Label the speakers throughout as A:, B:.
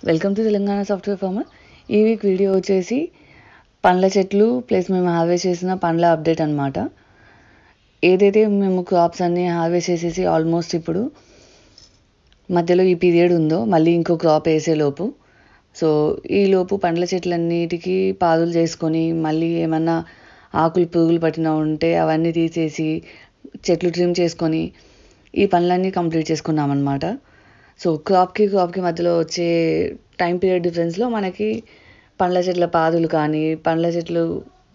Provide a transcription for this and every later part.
A: Welcome to Telangana software farmer. ఈ week video వచ్చేసి పండ్ల చెట్లు ప్లస్ మేము హార్వెస్ట్ చేసిన పండ్ల అప్డేట్ అనమాట. ఏదైతే మేము క్రాప్స్ అన్నీ హార్వెస్ట్ చేసేసి ఆల్మోస్ట్ ఇప్పుడు మధ్యలో ఈ పీరియడ్ ఉందో మళ్ళీ ఇంకో క్రాప్ వేసేలోపు, సో ఈలోపు పండ్ల చెట్లన్నిటికీ పాదులు చేసుకొని మళ్ళీ ఏమన్నా ఆకులు పురుగులు పట్టిన ఉంటే అవన్నీ తీసేసి చెట్లు ట్రిమ్ చేసుకొని ఈ పనులన్నీ కంప్లీట్ చేసుకున్నాం అనమాట. సో క్రాప్కి మధ్యలో వచ్చే టైం పీరియడ్ డిఫరెన్స్లో మనకి పండ్ల చెట్ల పాదులు కానీ, పండ్ల చెట్లు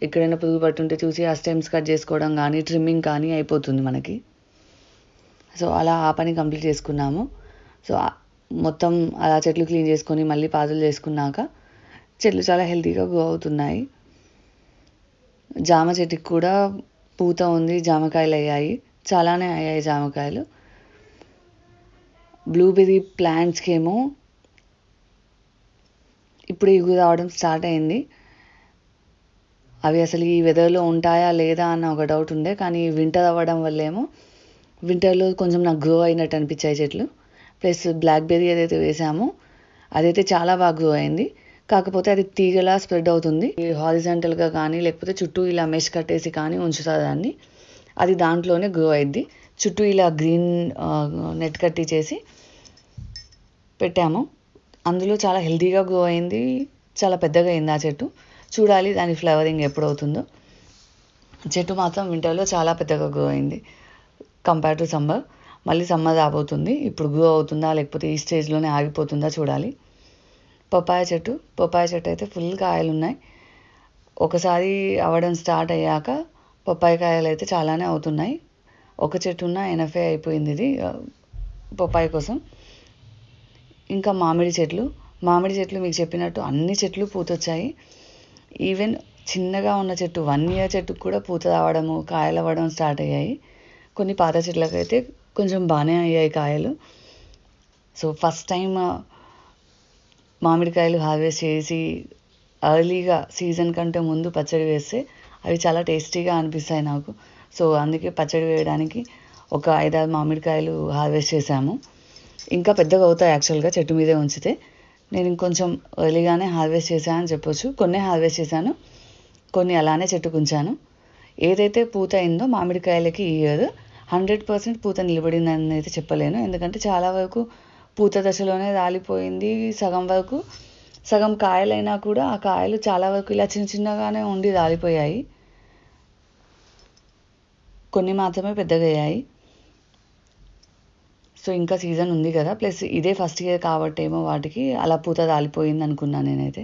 A: ఎక్కడైనా పురుగు పట్టుంటే చూసి ఆ స్టెమ్స్ కట్ చేసుకోవడం కానీ, ట్రిమ్మింగ్ కానీ అయిపోతుంది మనకి. సో అలా ఆ పని కంప్లీట్ చేసుకున్నాము. సో మొత్తం అలా చెట్లు క్లీన్ చేసుకొని మళ్ళీ పాదులు చేసుకున్నాక చెట్లు చాలా హెల్తీగా గ్రో అవుతున్నాయి. జామ చెట్టుకి కూడా పూత ఉంది, జామకాయలు అయ్యాయి, చాలానే అయ్యాయి జామకాయలు. బ్లూబెర్రీ ప్లాంట్స్కి ఏమో ఇప్పుడు ఇగురు రావడం స్టార్ట్ అయింది. అవి అసలు ఈ వెదర్లో ఉంటాయా లేదా అన్న ఒక డౌట్ ఉండే, కానీ వింటర్ అవ్వడం వల్ల ఏమో వింటర్లో కొంచెం నాకు గ్రో అయినట్టు అనిపించాయి చెట్లు. ప్లస్ బ్లాక్బెర్రీ ఏదైతే వేసామో అదైతే చాలా బాగా గ్రో అయింది. కాకపోతే అది తీగలా స్ప్రెడ్ అవుతుంది, హారిజాంటల్గా కానీ లేకపోతే చుట్టూ ఇలా మెష్ కట్టేసి కానీ ఉంచుతుంది దాన్ని, అది దాంట్లోనే గ్రో అయింది. చుట్టూ ఇలా గ్రీన్ నెట్ కట్టించేసి పెట్టాము. అందులో చాలా హెల్తీగా గ్రో అయింది, చాలా పెద్దగా అయింది ఆ చెట్టు. చూడాలి దాని ఫ్లవరింగ్ ఎప్పుడు అవుతుందో. చెట్టు మాత్రం వింటర్లో చాలా పెద్దగా గ్రో అయింది కంపేర్ టు సమ్మర్. మళ్ళీ సమ్మర్ రాబోతుంది, ఇప్పుడు గ్రో అవుతుందా లేకపోతే ఈ స్టేజ్లోనే ఆగిపోతుందా చూడాలి. పపాయ చెట్టు అయితే ఫుల్ కాయలు ఉన్నాయి. ఒకసారి అవ్వడం స్టార్ట్ అయ్యాక పపాయ కాయలు అయితే చాలానే అవుతున్నాయి. ఒక చెట్టు ఉన్న ఎనఫే అయిపోయింది ఇది పపాయ కోసం. ఇంకా మామిడి చెట్లు మీకు చెప్పినట్టు అన్ని చెట్లు పూతొచ్చాయి. ఈవెన్ చిన్నగా ఉన్న చెట్టు 1 year చెట్టుకు కూడా పూత రావడము, కాయలు అవ్వడం స్టార్ట్ అయ్యాయి. కొన్ని పాత చెట్లకైతే కొంచెం బాగానే అయ్యాయి కాయలు. సో ఫస్ట్ టైం మామిడికాయలు హార్వెస్ట్ చేసి ఎర్లీగా సీజన్ కంటే ముందు పచ్చడి వేస్తే అవి చాలా టేస్టీగా అనిపిస్తాయి నాకు. సో అందుకే పచ్చడి వేయడానికి ఒక 5-6 మామిడికాయలు హార్వెస్ట్ చేశాము. ఇంకా పెద్దగా అవుతాయి యాక్చువల్గా చెట్టు మీదే ఉంచితే. నేను ఇంకొంచెం ఎర్లీగానే హార్వెస్ట్ చేశాను అని చెప్పొచ్చు. కొన్ని హార్వెస్ట్ చేశాను, కొన్ని అలానే చెట్టుకు ఉంచాను. ఏదైతే పూత అయిందో మామిడికాయలకి ఈ ఇయర్ 100% పూత నిలబడిందని అయితే చెప్పలేను, ఎందుకంటే చాలా వరకు పూత దశలోనే రాలిపోయింది. సగం కాయలైనా కూడా ఆ కాయలు చాలా వరకు ఇలా చిన్నగానే ఉండి రాలిపోయాయి. కొన్ని మాత్రమే పెద్దగా అయ్యాయి. సో ఇంకా సీజన్ ఉంది కదా, ప్లస్ ఇదే ఫస్ట్ ఇయర్ కాబట్టి ఏమో వాటికి అలా పూత రాలిపోయింది అనుకున్నాను నేనైతే.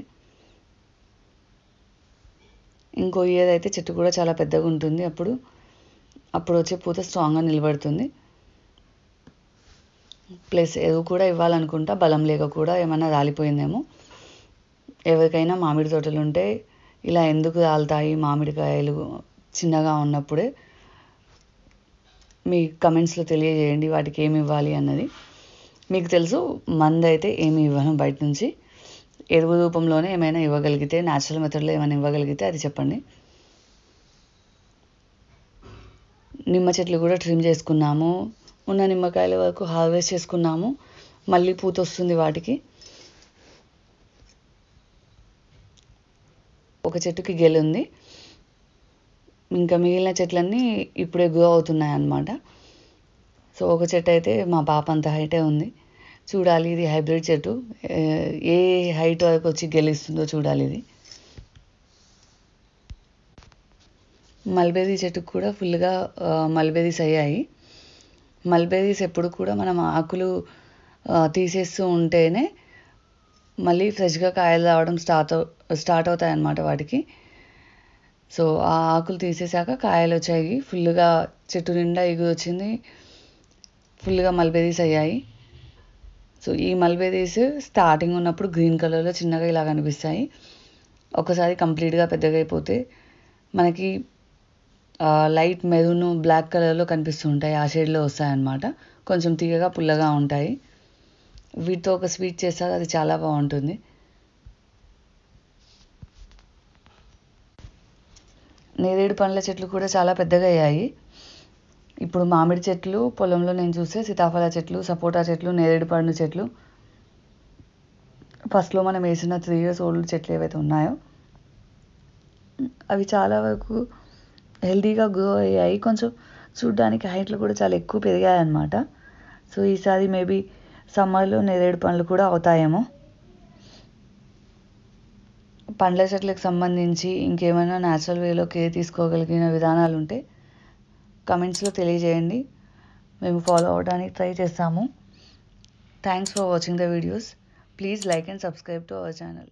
A: ఇంకో ఇయర్ అయితే చెట్టు కూడా చాలా పెద్దగా ఉంటుంది, అప్పుడు వచ్చే పూత స్ట్రాంగ్గా నిలబడుతుంది. ప్లస్ ఎరువు కూడా ఇవ్వాలనుకుంటా, బలం లేక కూడా ఏమైనా రాలిపోయిందేమో. ఎవరికైనా మామిడి తోటలు ఉంటే ఇలా ఎందుకు రాలుతాయి మామిడికాయలు చిన్నగా ఉన్నప్పుడే మీ కమెంట్స్లో తెలియజేయండి, వాటికి ఏమి ఇవ్వాలి అన్నది. మీకు తెలుసు, మందు అయితే ఏమి ఇవ్వను బయట నుంచి. ఎరువు రూపంలోనే ఏమైనా ఇవ్వగలిగితే, న్యాచురల్ మెథడ్లో ఏమైనా ఇవ్వగలిగితే అది చెప్పండి. నిమ్మ చెట్లు కూడా ట్రిమ్ చేసుకున్నాము, ఉన్న నిమ్మకాయల వరకు హార్వెస్ట్ చేసుకున్నాము. మళ్ళీ పూత వస్తుంది వాటికి. ఒక చెట్టుకి గెలుంది, ఇంకా మిగిలిన చెట్లన్నీ ఇప్పుడే గ్రో అవుతున్నాయి అన్నమాట. సో ఒక చెట్టు అయితే మా పాప అంత హైటే ఉంది. చూడాలి, ఇది హైబ్రిడ్ చెట్టు, ఏ హైట్ వరకు వచ్చి గెలుస్తుందో చూడాలి. ఇది మల్బెర్రీ చెట్టుకు కూడా ఫుల్గా మల్బెర్రీస్ అయ్యాయి. మల్బెర్రీస్ ఎప్పుడు కూడా మనం ఆకులు తీసేస్తూ ఉంటేనే మళ్ళీ ఫ్రెష్గా కాయలు రావడం స్టార్ట్ అవుతాయి అన్నమాట వాటికి. సో ఆ ఆకులు తీసేసాక కాయలు వచ్చాయి, ఫుల్గా చెట్టు నిండా ఎగురు వచ్చింది, ఫుల్గా మల్బెర్రీస్ అయ్యాయి. సో ఈ మల్బెర్రీస్ స్టార్టింగ్ ఉన్నప్పుడు గ్రీన్ కలర్లో చిన్నగా ఇలా కనిపిస్తాయి. ఒకసారి కంప్లీట్గా పెద్దగా అయిపోతే మనకి లైట్ మెరూన్ బ్లాక్ కలర్లో కనిపిస్తూ ఉంటాయి, ఆ షేడ్లో వస్తాయన్నమాట. కొంచెం తీయగా పుల్లగా ఉంటాయి. వీటితో ఒక స్వీట్ చేస్తారు, అది చాలా బాగుంటుంది. నేరేడు పండ్ల చెట్లు కూడా చాలా పెద్దగా అయ్యాయి. ఇప్పుడు మామిడి చెట్లు పొలంలో నేను చూస్తే సీతాఫల చెట్లు, సపోటా చెట్లు, నేరేడు పండు చెట్లు, ఫస్ట్లో మనం వేసిన 3 years ఓల్డ్ చెట్లు ఏవైతే ఉన్నాయో అవి చాలా వరకు హెల్తీగా గ్రో అయ్యాయి. కొంచెం చూడ్డానికి హైట్లు కూడా చాలా ఎక్కువ పెరిగాయి అన్నమాట. సో ఈసారి మేబీ సమ్మర్లో నేరేడు పండ్లు కూడా అవుతాయేమో. పండ్ల చెట్లకు సంబంధించి ఇంకేమైనా న్యాచురల్ వేలో కేర్ తీసుకోగలిగిన విధానాలు ఉంటే కమెంట్స్లో తెలియజేయండి. మేము ఫాలో అవడానికి ట్రై చేస్తాము. Thanks for watching the videos. Please like and subscribe to our channel.